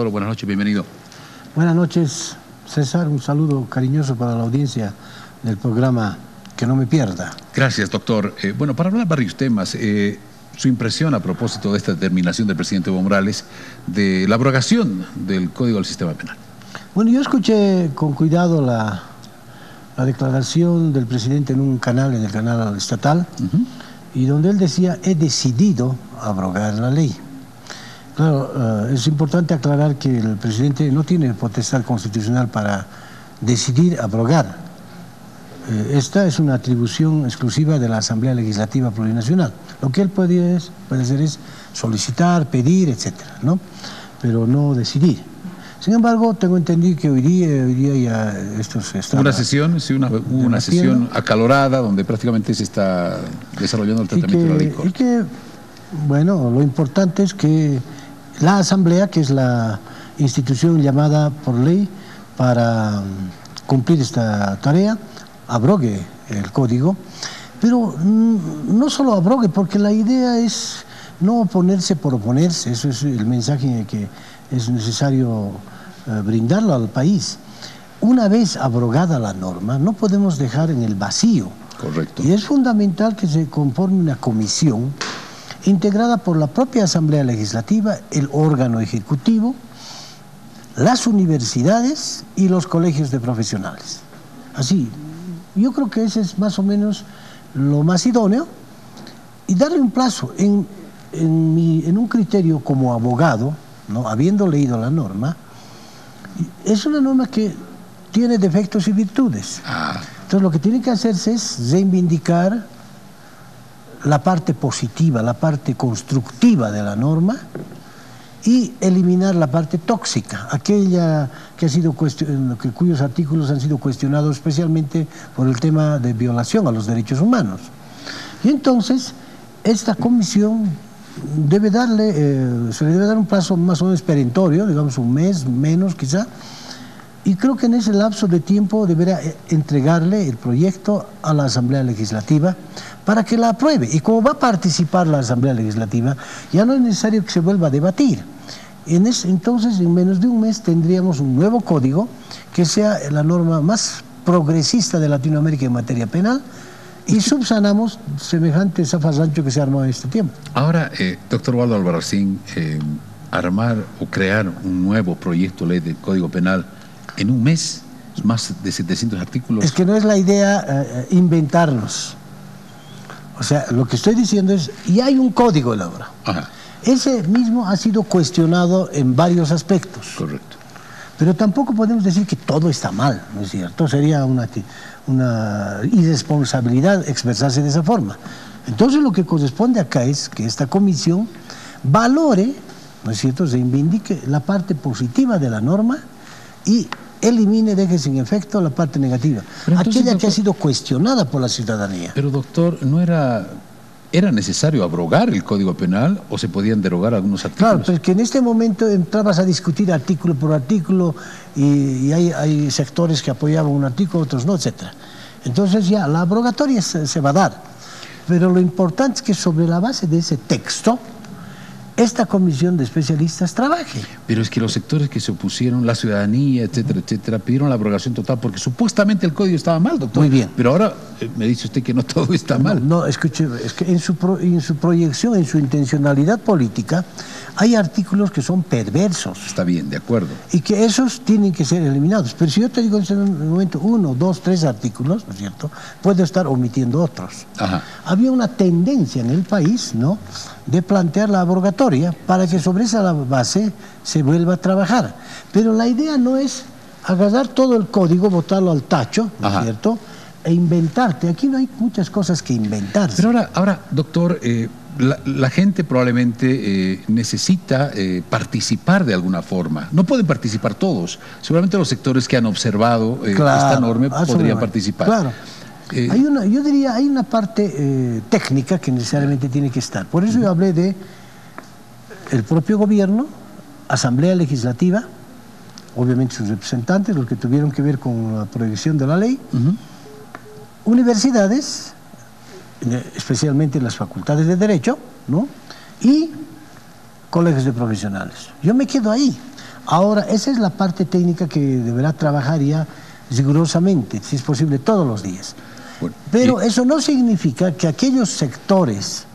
Salvador, buenas noches, bienvenido. Buenas noches, César. Un saludo cariñoso para la audiencia del programa Que No Me Pierda. Gracias, doctor. Bueno, para hablar varios temas, su impresión a propósito de esta determinación del presidente Evo Morales de la abrogación del Código del Sistema Penal. Bueno, yo escuché con cuidado la declaración del presidente en un canal, en el canal estatal, y donde él decía, he decidido abrogar la ley. Claro, es importante aclarar que el presidente no tiene potestad constitucional para decidir abrogar. Esta es una atribución exclusiva de la Asamblea Legislativa Plurinacional. Lo que él puede hacer es solicitar, pedir, etcétera, ¿no? Pero no decidir. Sin embargo, tengo entendido que hoy día ya esto se está... Una sesión, sí, una sesión acalorada donde prácticamente se está desarrollando el tratamiento de la ley. Y que, bueno, lo importante es que la Asamblea, que es la institución llamada por ley para cumplir esta tarea, abrogue el código, pero no solo abrogue, porque la idea es no oponerse por oponerse. Eso es el mensaje que es necesario brindarlo al país. Una vez abrogada la norma, no podemos dejar en el vacío. Correcto. Y es fundamental que se conforme una comisión integrada por la propia Asamblea Legislativa, el órgano ejecutivo, las universidades y los colegios de profesionales. Así, yo creo que ese es más o menos lo más idóneo, y darle un plazo en un criterio como abogado, ¿no? Habiendo leído la norma. Es una norma que tiene defectos y virtudes. Entonces lo que tiene que hacerse es reivindicar la parte positiva, la parte constructiva de la norma, y eliminar la parte tóxica, aquella que ha sido cuyos artículos han sido cuestionados especialmente por el tema de violación a los derechos humanos. Y entonces esta comisión debe se le debe dar un plazo más o menos perentorio, digamos un mes, menos quizá, y creo que en ese lapso de tiempo deberá entregarle el proyecto a la Asamblea Legislativa para que la apruebe. Y como va a participar la Asamblea Legislativa, ya no es necesario que se vuelva a debatir. Entonces, en menos de un mes tendríamos un nuevo código que sea la norma más progresista de Latinoamérica en materia penal, y subsanamos semejante zafarrancho que se ha armado en este tiempo. Ahora, doctor Waldo Albarracín, armar o crear un nuevo proyecto de ley del Código Penal en un mes, más de 700 artículos. Es que no es la idea inventarnos. O sea, lo que estoy diciendo es, y hay un código elaborado. Ese mismo ha sido cuestionado en varios aspectos. Correcto. Pero tampoco podemos decir que todo está mal, ¿no es cierto? Sería una irresponsabilidad expresarse de esa forma. Entonces lo que corresponde acá es que esta comisión valore, ¿no es cierto?, reivindique la parte positiva de la norma y elimine, deje sin efecto la parte negativa, aquella que ha sido cuestionada por la ciudadanía. Pero doctor, ¿no era necesario abrogar el Código Penal o se podían derogar algunos artículos? Claro, pues que en este momento entrabas a discutir artículo por artículo y hay sectores que apoyaban un artículo, otros no, etc. Entonces ya la abrogatoria se va a dar. Pero lo importante es que sobre la base de ese texto, esta comisión de especialistas trabaje. Pero es que los sectores que se opusieron, la ciudadanía, etcétera, etcétera, pidieron la abrogación total porque supuestamente el código estaba mal, doctor. Muy bien. Pero ahora me dice usted que no todo está mal. No, escuche, es que en su proyección, en su intencionalidad política, hay artículos que son perversos. Está bien, de acuerdo. Y que esos tienen que ser eliminados. Pero si yo te digo en este momento 1, 2, 3 artículos, ¿no es cierto?, puedo estar omitiendo otros. Había una tendencia en el país, ¿no?, de plantear la abrogatoria para que sobre esa base se vuelva a trabajar. Pero la idea no es agarrar todo el código, botarlo al tacho, ¿no es cierto?, e inventarte. Aquí no hay muchas cosas que inventarse. Pero ahora doctor, la gente probablemente necesita participar de alguna forma. No pueden participar todos. Seguramente los sectores que han observado esta norma podrían participar. Claro. Yo diría, hay una parte técnica que necesariamente tiene que estar. Por eso yo hablé de el propio gobierno, Asamblea Legislativa, obviamente sus representantes, los que tuvieron que ver con la proyección de la ley, universidades, especialmente las facultades de Derecho, ¿no?, y colegios de profesionales. Yo me quedo ahí. Ahora, esa es la parte técnica que deberá trabajar ya rigurosamente, si es posible, todos los días. Bueno, pero eso no significa que aquellos sectores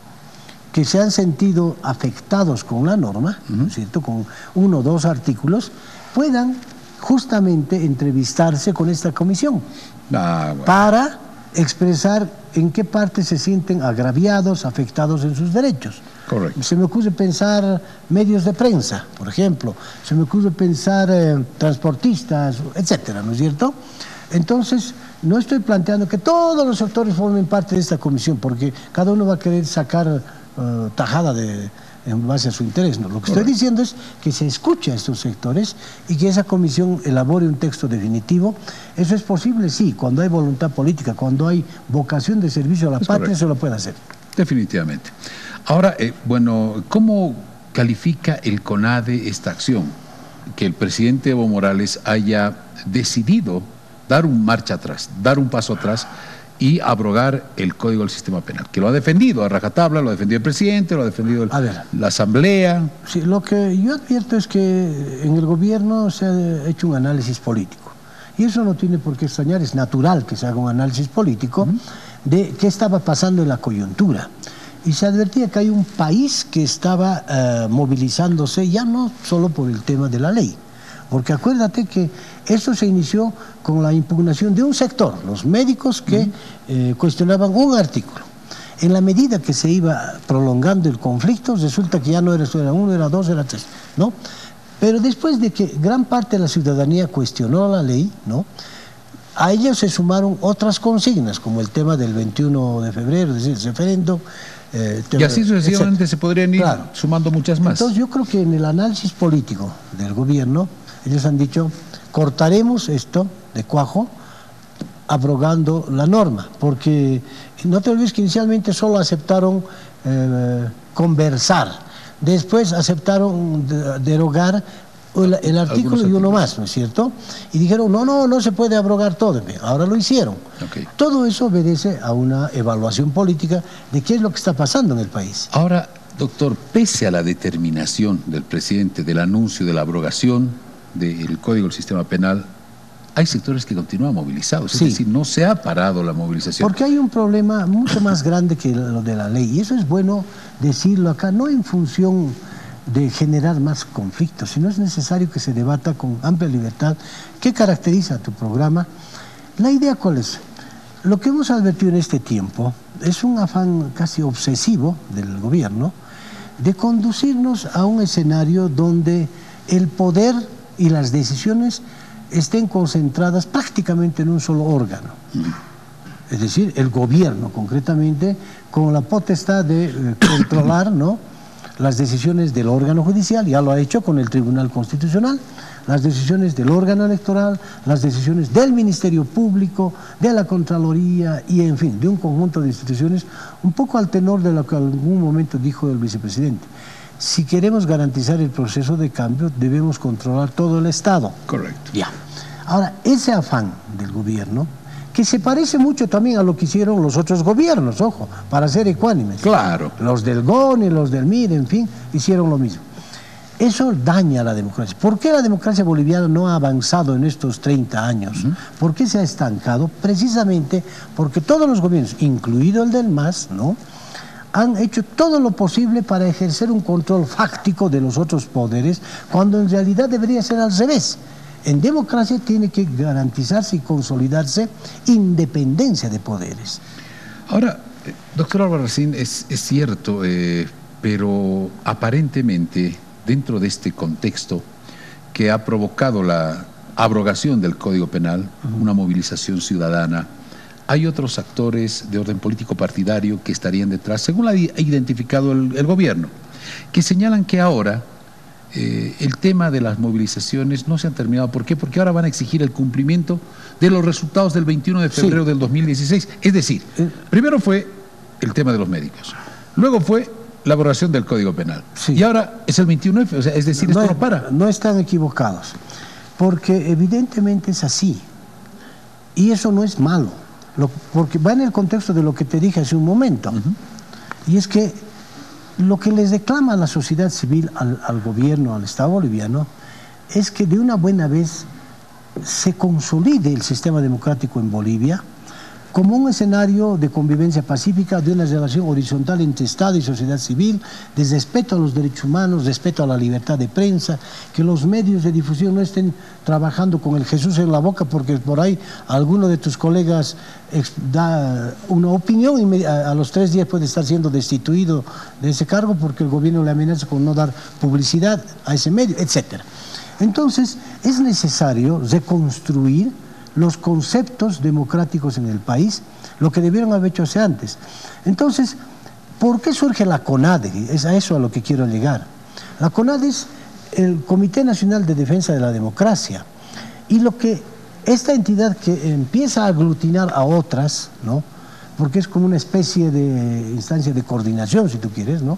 que se han sentido afectados con la norma, ¿no es cierto?, con 1 o 2 artículos, puedan justamente entrevistarse con esta comisión para expresar en qué parte se sienten agraviados, afectados en sus derechos. Correcto. Se me ocurre pensar medios de prensa, por ejemplo, se me ocurre pensar transportistas, etcétera, ¿no es cierto? Entonces, no estoy planteando que todos los sectores formen parte de esta comisión, porque cada uno va a querer sacar tajada en base a su interés. ¿No? Lo que estoy diciendo es que se escuche a estos sectores y que esa comisión elabore un texto definitivo. Eso es posible, sí, cuando hay voluntad política, cuando hay vocación de servicio a la patria, se lo puede hacer. Definitivamente. Ahora, bueno, ¿cómo califica el CONADE esta acción? Que el presidente Evo Morales haya decidido dar un marcha atrás, dar un paso atrás y abrogar el Código del Sistema Penal, que lo ha defendido a rajatabla, lo ha defendido el presidente, lo ha defendido la Asamblea. Sí, lo que yo advierto es que en el gobierno se ha hecho un análisis político, y eso no tiene por qué extrañar, es natural que se haga un análisis político de qué estaba pasando en la coyuntura. Y se advertía que hay un país que estaba movilizándose ya no solo por el tema de la ley, porque acuérdate que esto se inició con la impugnación de un sector, los médicos que cuestionaban un artículo. En la medida que se iba prolongando el conflicto, resulta que ya no era 1, era 2, era 3, ¿no? Pero después de que gran parte de la ciudadanía cuestionó la ley, ¿no?, a ellos se sumaron otras consignas, como el tema del 21 de febrero, es decir, el referéndum. Y así sucesivamente se podrían ir sumando muchas más. Entonces yo creo que en el análisis político del gobierno, ellos han dicho, cortaremos esto de cuajo, abrogando la norma, porque no te olvides que inicialmente solo aceptaron conversar, después aceptaron derogar el artículo y uno más, ¿no es cierto? Y dijeron, no se puede abrogar todo. Ahora lo hicieron. Todo eso obedece a una evaluación política de qué es lo que está pasando en el país. Ahora, doctor, pese a la determinación del presidente del anuncio de la abrogación del Código del Sistema Penal, hay sectores que continúan movilizados, es decir, no se ha parado la movilización. Porque hay un problema mucho más grande que lo de la ley, y eso es bueno decirlo acá, no en función de generar más conflictos, sino es necesario que se debata con amplia libertad. ¿Qué caracteriza tu programa? La idea, ¿cuál es? Lo que hemos advertido en este tiempo es un afán casi obsesivo del gobierno de conducirnos a un escenario donde el poder y las decisiones estén concentradas prácticamente en un solo órgano. Es decir, el gobierno concretamente, con la potestad de controlar, ¿no?, las decisiones del órgano judicial, ya lo ha hecho con el Tribunal Constitucional, las decisiones del órgano electoral, las decisiones del Ministerio Público, de la Contraloría y, en fin, de un conjunto de instituciones, un poco al tenor de lo que en algún momento dijo el vicepresidente. Si queremos garantizar el proceso de cambio, debemos controlar todo el Estado. Correcto. Ya. Ahora, ese afán del gobierno, que se parece mucho también a lo que hicieron los otros gobiernos, ojo, para ser ecuánimes. Claro. Los del GON y los del MIR, en fin, hicieron lo mismo. Eso daña a la democracia. ¿Por qué la democracia boliviana no ha avanzado en estos 30 años? ¿Por qué se ha estancado? Precisamente porque todos los gobiernos, incluido el del MAS, ¿no?, han hecho todo lo posible para ejercer un control fáctico de los otros poderes, cuando en realidad debería ser al revés. En democracia tiene que garantizarse y consolidarse independencia de poderes. Ahora, doctor Albarracín, es cierto, pero aparentemente dentro de este contexto que ha provocado la abrogación del Código Penal, una movilización ciudadana, hay otros actores de orden político partidario que estarían detrás, según lo ha identificado el gobierno, que señalan que ahora el tema de las movilizaciones no se han terminado. ¿Por qué? Porque ahora van a exigir el cumplimiento de los resultados del 21 de febrero del 2016. Es decir, primero fue el tema de los médicos, luego fue la abrogación del Código Penal, y ahora es el 21F, o sea, es decir, esto no para. No están equivocados, porque evidentemente es así, y eso no es malo, porque va en el contexto de lo que te dije hace un momento, y es que lo que les reclama la sociedad civil al gobierno, al Estado boliviano, es que de una buena vez se consolide el sistema democrático en Bolivia como un escenario de convivencia pacífica, de una relación horizontal entre Estado y sociedad civil, de respeto a los derechos humanos, respeto a la libertad de prensa, que los medios de difusión no estén trabajando con el Jesús en la boca porque por ahí alguno de tus colegas da una opinión y a los 3 días puede estar siendo destituido de ese cargo porque el gobierno le amenaza con no dar publicidad a ese medio, etc. Entonces, es necesario reconstruir los conceptos democráticos en el país, lo que debieron haber hecho antes. Entonces, ¿por qué surge la CONADE? Es a eso a lo que quiero llegar. La CONADE es el Comité Nacional de Defensa de la Democracia, y lo que esta entidad que empieza a aglutinar a otras, ¿no? Porque es como una especie de instancia de coordinación, si tú quieres, ¿no?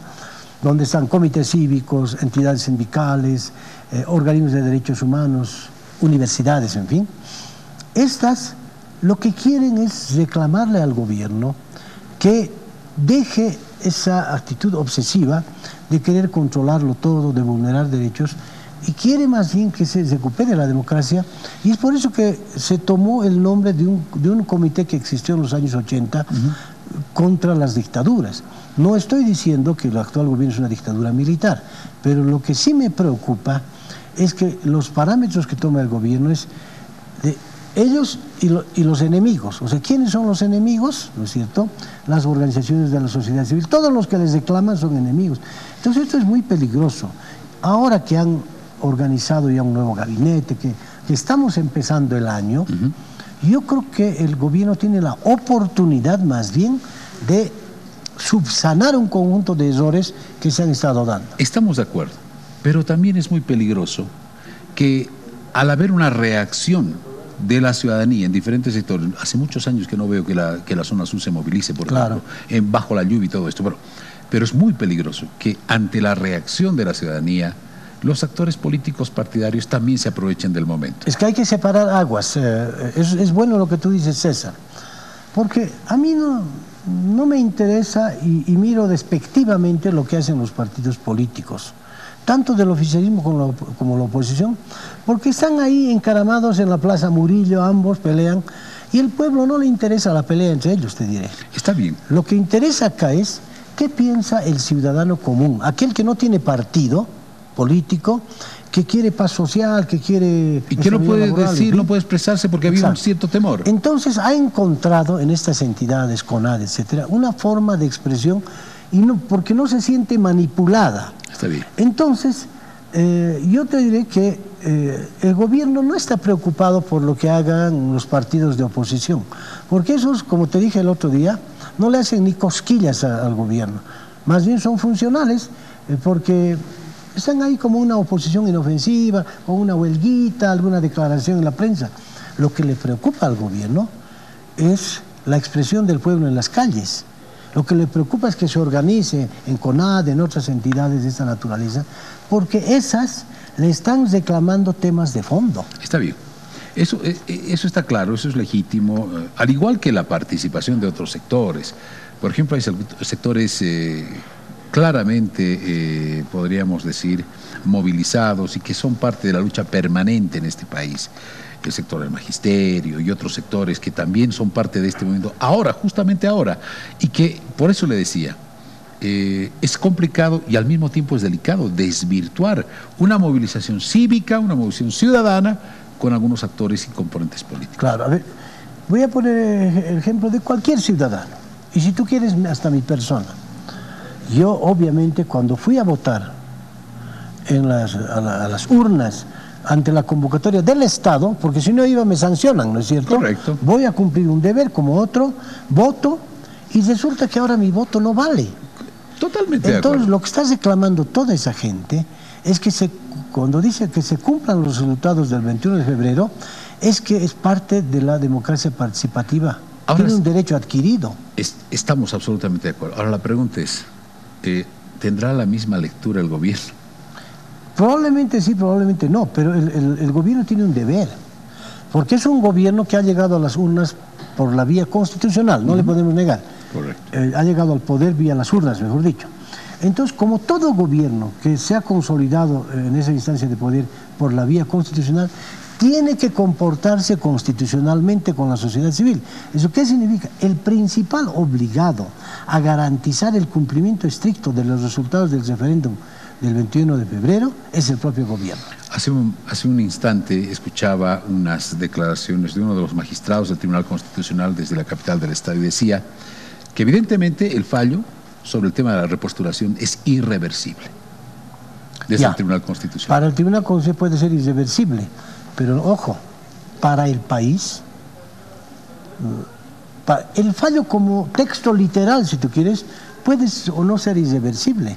Donde están comités cívicos, entidades sindicales, organismos de derechos humanos, universidades, en fin. Estas lo que quieren es reclamarle al gobierno que deje esa actitud obsesiva de querer controlarlo todo, de vulnerar derechos, y quiere más bien que se recupere la democracia, y es por eso que se tomó el nombre de un comité que existió en los años 80 contra las dictaduras. No estoy diciendo que el actual gobierno es una dictadura militar, pero lo que sí me preocupa es que los parámetros que toma el gobierno es de ellos y los enemigos. O sea, ¿quiénes son los enemigos? ¿No es cierto? Las organizaciones de la sociedad civil. Todos los que les reclaman son enemigos. Entonces esto es muy peligroso. Ahora que han organizado ya un nuevo gabinete, que estamos empezando el año, yo creo que el gobierno tiene la oportunidad más bien de subsanar un conjunto de errores que se han estado dando. Estamos de acuerdo, pero también es muy peligroso que al haber una reacción de la ciudadanía en diferentes sectores, hace muchos años que no veo que la zona sur se movilice, por ejemplo, bajo la lluvia y todo esto, pero es muy peligroso que ante la reacción de la ciudadanía los actores políticos partidarios también se aprovechen del momento. Es que hay que separar aguas. Es bueno lo que tú dices, César, porque a mí no me interesa y miro despectivamente lo que hacen los partidos políticos, tanto del oficialismo como la oposición, porque están ahí encaramados en la Plaza Murillo, ambos pelean, y el pueblo no le interesa la pelea entre ellos, te diré. Está bien. Lo que interesa acá es qué piensa el ciudadano común, aquel que no tiene partido político, que quiere paz social, que quiere... Y que no puede laboral, decir, no puede expresarse porque había un cierto temor. Entonces ha encontrado en estas entidades, CONADE, etcétera, una forma de expresión y porque no se siente manipulada. Está bien. Entonces, yo te diré que el gobierno no está preocupado por lo que hagan los partidos de oposición, porque esos, como te dije el otro día, no le hacen ni cosquillas al gobierno, más bien son funcionales, porque están ahí como una oposición inofensiva, con una huelguita, alguna declaración en la prensa. Lo que le preocupa al gobierno es la expresión del pueblo en las calles. Lo que le preocupa es que se organice en CONADE, en otras entidades de esta naturaleza, porque esas le están reclamando temas de fondo. Está bien. Eso está claro, eso es legítimo, al igual que la participación de otros sectores. Por ejemplo, hay sectores claramente, podríamos decir, movilizados y que son parte de la lucha permanente en este país. El sector del magisterio y otros sectores que también son parte de este movimiento, ahora, justamente ahora, y que por eso le decía, es complicado y al mismo tiempo es delicado desvirtuar una movilización cívica, una movilización ciudadana con algunos actores y componentes políticos. Claro, a ver, voy a poner el ejemplo de cualquier ciudadano, y si tú quieres hasta mi persona. Yo obviamente cuando fui a votar a las urnas ante la convocatoria del Estado, porque si no iba me sancionan, ¿no es cierto? Correcto. Voy a cumplir un deber como otro, voto, y resulta que ahora mi voto no vale. Totalmente. Entonces lo que está reclamando toda esa gente es que cuando dice que se cumplan los resultados del 21 de febrero, es que es parte de la democracia participativa. Ahora tiene un derecho adquirido. Estamos absolutamente de acuerdo. Ahora la pregunta es, ¿tendrá la misma lectura el gobierno? Probablemente sí, probablemente no, pero el gobierno tiene un deber, porque es un gobierno que ha llegado a las urnas por la vía constitucional, no le podemos negar. Correcto. Ha llegado al poder vía las urnas, mejor dicho. Entonces, como todo gobierno que se ha consolidado en esa instancia de poder por la vía constitucional, tiene que comportarse constitucionalmente con la sociedad civil. ¿Eso qué significa? El principal obligado a garantizar el cumplimiento estricto de los resultados del referéndum del 21 de febrero es el propio gobierno. Hace un instante escuchaba unas declaraciones de uno de los magistrados del Tribunal Constitucional desde la capital del Estado y decía que evidentemente el fallo sobre el tema de la repostulación es irreversible desde el Tribunal Constitucional. Para el Tribunal Constitucional puede ser irreversible, pero ojo, para el país, el fallo como texto literal, si tú quieres, puede o no ser irreversible,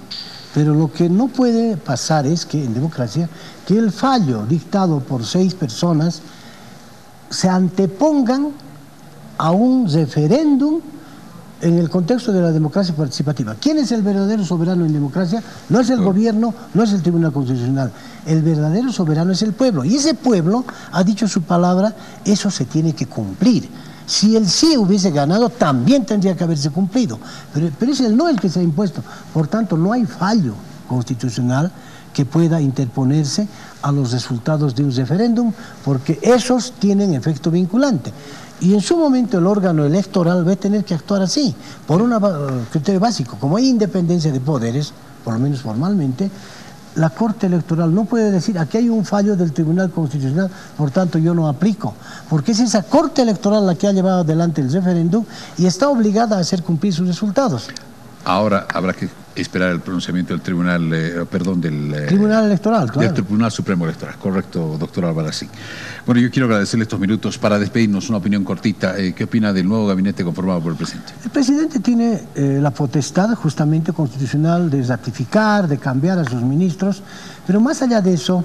pero lo que no puede pasar es que en democracia, que el fallo dictado por 6 personas se antepongan a un referéndum en el contexto de la democracia participativa. ¿Quién es el verdadero soberano en democracia? No es el gobierno, no es el Tribunal Constitucional. El verdadero soberano es el pueblo. Y ese pueblo ha dicho su palabra, eso se tiene que cumplir. Si el sí hubiese ganado, también tendría que haberse cumplido. Pero es el no el que se ha impuesto. Por tanto, no hay fallo constitucional que pueda interponerse a los resultados de un referéndum, porque esos tienen efecto vinculante. Y en su momento el órgano electoral va a tener que actuar así, por un criterio básico. Como hay independencia de poderes, por lo menos formalmente, la Corte Electoral no puede decir, aquí hay un fallo del Tribunal Constitucional, por tanto yo no aplico. Porque es esa Corte Electoral la que ha llevado adelante el referéndum y está obligada a hacer cumplir sus resultados. Ahora habrá que esperar el pronunciamiento del Tribunal, del Tribunal Electoral, claro. Del Tribunal Supremo Electoral, correcto, doctor Albarracín. Bueno, yo quiero agradecerle estos minutos para despedirnos, una opinión cortita. ¿Qué opina del nuevo gabinete conformado por el presidente? El presidente tiene la potestad justamente constitucional de ratificar, de cambiar a sus ministros, pero más allá de eso,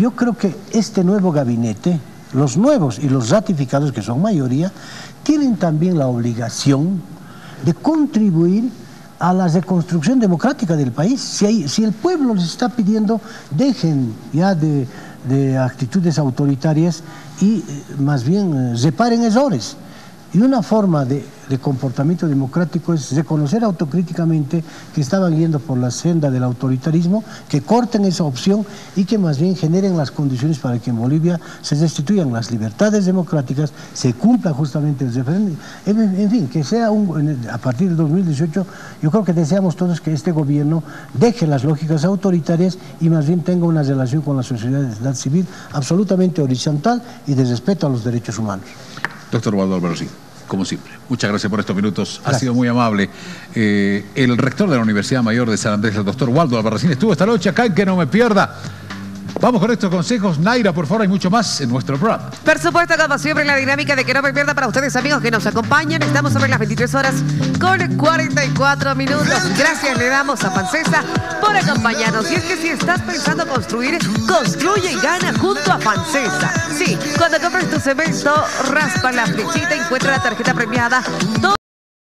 yo creo que este nuevo gabinete, los nuevos y los ratificados, que son mayoría, tienen también la obligación de contribuir a la reconstrucción democrática del país. Si el pueblo les está pidiendo, dejen ya de actitudes autoritarias y más bien reparen errores. Y una forma de comportamiento democrático es reconocer autocríticamente que estaban yendo por la senda del autoritarismo, que corten esa opción y que más bien generen las condiciones para que en Bolivia se restituyan las libertades democráticas, se cumpla justamente el referéndum. En fin, que sea a partir del 2018, yo creo que deseamos todos que este gobierno deje las lógicas autoritarias y más bien tenga una relación con la sociedad civil absolutamente horizontal y de respeto a los derechos humanos. Doctor Waldo Albarracín, como siempre, muchas gracias por estos minutos. Gracias. Ha sido muy amable. El rector de la Universidad Mayor de San Andrés, el doctor Waldo Albarracín, estuvo esta noche acá en Que No Me Pierda. Vamos con estos consejos. Naira, por favor, hay mucho más en nuestro programa. Por supuesto, como siempre, la dinámica de Que No Me Pierda para ustedes, amigos que nos acompañan. Estamos sobre las 23 horas con 44 minutos. Gracias le damos a Fancesa por acompañarnos. Y es que si estás pensando construir, construye y gana junto a Fancesa. Sí, cuando compres tu cemento, raspa la flechita, encuentra la tarjeta premiada.